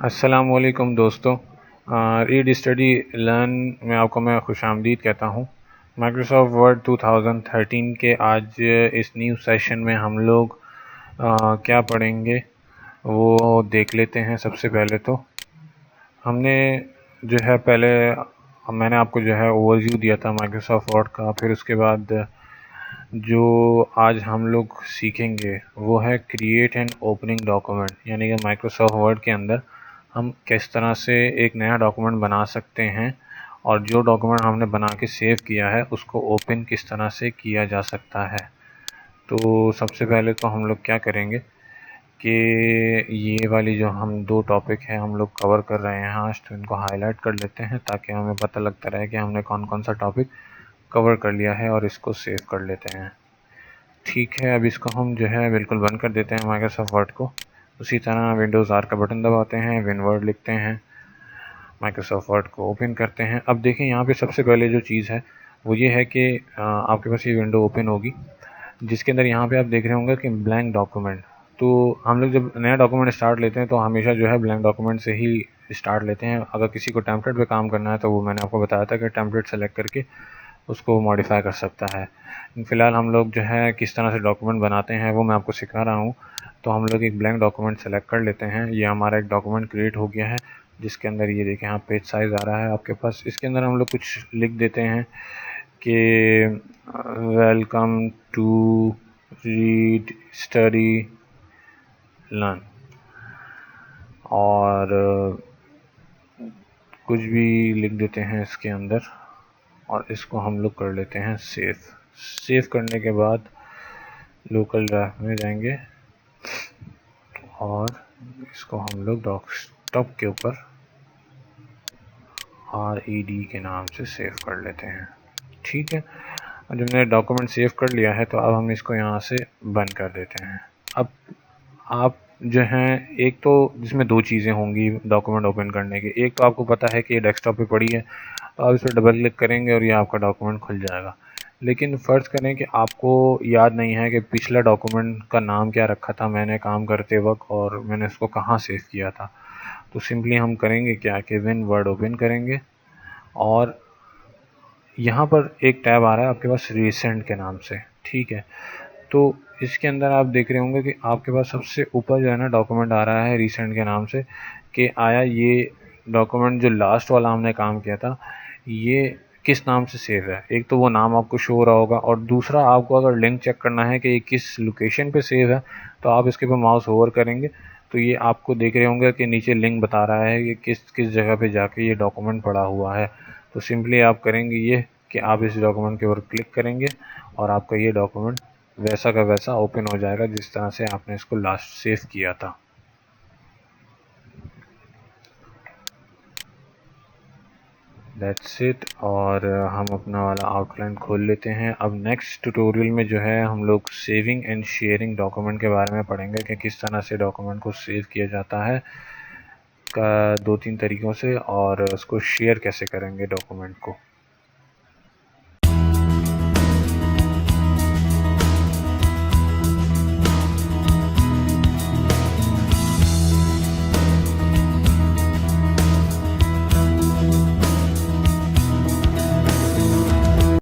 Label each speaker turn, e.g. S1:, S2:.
S1: अस्सलामुअलैकुम दोस्तों। Read study learn में आपको मैं खुशामदीद कहता हूँ। माइक्रोसॉफ्ट वर्ड 2013 के आज इस न्यू सेशन में हम लोग क्या पढ़ेंगे वो देख लेते हैं। सबसे पहले तो हमने जो है मैंने आपको जो है ओवरव्यू दिया था माइक्रोसॉफ्ट वर्ड का। फिर उसके बाद जो आज हम लोग सीखेंगे वो है क्रिएट एंड ओपनिंग डॉक्यूमेंट, यानी कि माइक्रोसॉफ्ट वर्ड के अंदर हम किस तरह से एक नया डॉक्यूमेंट बना सकते हैं और जो डॉक्यूमेंट हमने बना के सेव किया है उसको ओपन किस तरह से किया जा सकता है। तो सबसे पहले तो हम लोग क्या करेंगे कि ये वाली जो हम दो टॉपिक हैं हम लोग कवर कर रहे हैं आज, तो इनको हाईलाइट कर लेते हैं ताकि हमें पता लगता रहे कि हमने कौन कौन सा टॉपिक कवर कर लिया है और इसको सेव कर लेते हैं। ठीक है, अब इसको हम जो है बिल्कुल बंद कर देते हैं माइक्रोसॉफ्ट वर्ड को। उसी तरह विंडोज़ आर का बटन दबाते हैं, विनवर्ड लिखते हैं, माइक्रोसॉफ्ट वर्ड को ओपन करते हैं। अब देखें यहाँ पे सबसे पहले जो चीज़ है वो ये है कि आपके पास ये विंडो ओपन होगी जिसके अंदर यहाँ पे आप देख रहे होंगे कि ब्लैंक डॉक्यूमेंट। तो हम लोग जब नया डॉक्यूमेंट स्टार्ट लेते हैं तो हमेशा जो है ब्लैंक डॉक्यूमेंट से ही स्टार्ट लेते हैं। अगर किसी को टेम्पलेट पे काम करना है तो वो मैंने आपको बताया था कि टेम्पलेट सेलेक्ट करके उसको मॉडिफाई कर सकता है। फ़िलहाल हम लोग जो है किस तरह से डॉक्यूमेंट बनाते हैं वो मैं आपको सिखा रहा हूँ। तो हम लोग एक ब्लैंक डॉक्यूमेंट सेलेक्ट कर लेते हैं। ये हमारा एक डॉक्यूमेंट क्रिएट हो गया है जिसके अंदर ये देखें यहाँ पेज साइज़ आ रहा है आपके पास। इसके अंदर हम लोग कुछ लिख देते हैं कि welcome to read study learn, और कुछ भी लिख देते हैं इसके अंदर और इसको हम लोग कर लेते हैं सेव करने के बाद लोकल ड्राइव में जाएंगे और इसको हम लोग डेस्कटॉप के ऊपर RED के नाम से सेव कर लेते हैं। ठीक है, जब मैंने डॉक्यूमेंट सेव कर लिया है तो अब हम इसको यहाँ से बंद कर देते हैं। अब आप जो हैं, एक तो जिसमें दो चीज़ें होंगी डॉक्यूमेंट ओपन करने की। एक तो आपको पता है कि ये डेस्कटॉप पे पड़ी है तो आप इस पर डबल क्लिक करेंगे और ये आपका डॉक्यूमेंट खुल जाएगा। लेकिन फ़र्ज़ करें कि आपको याद नहीं है कि पिछला डॉक्यूमेंट का नाम क्या रखा था मैंने काम करते वक्त और मैंने उसको कहाँ सेव किया था। तो सिंपली हम करेंगे क्या कि विन वर्ड ओपन करेंगे और यहाँ पर एक टैब आ रहा है आपके पास रिसेंट के नाम से। ठीक है, तो इसके अंदर आप देख रहे होंगे कि आपके पास सबसे ऊपर जो है ना डॉक्यूमेंट आ रहा है रिसेंट के नाम से कि आया ये डॉक्यूमेंट जो लास्ट वाला हमने काम किया था ये किस नाम से सेव है। एक तो वो नाम आपको शो हो रहा होगा और दूसरा आपको अगर लिंक चेक करना है कि ये किस लोकेशन पे सेव है तो आप इसके ऊपर माउस होवर करेंगे तो ये आपको देख रहे होंगे कि नीचे लिंक बता रहा है कि किस किस जगह पे जाके ये डॉक्यूमेंट पड़ा हुआ है। तो सिंपली आप करेंगे ये कि आप इस डॉक्यूमेंट के ऊपर क्लिक करेंगे और आपका ये डॉक्यूमेंट वैसा का वैसा ओपन हो जाएगा जिस तरह से आपने इसको लास्ट सेव किया था। That's it. और हम अपना वाला आउटलाइन खोल लेते हैं। अब नेक्स्ट ट्यूटोरियल में जो है हम लोग सेविंग एंड शेयरिंग डॉक्यूमेंट के बारे में पढ़ेंगे कि किस तरह से डॉक्यूमेंट को सेव किया जाता है का 2-3 तरीक़ों से और उसको शेयर कैसे करेंगे डॉक्यूमेंट को।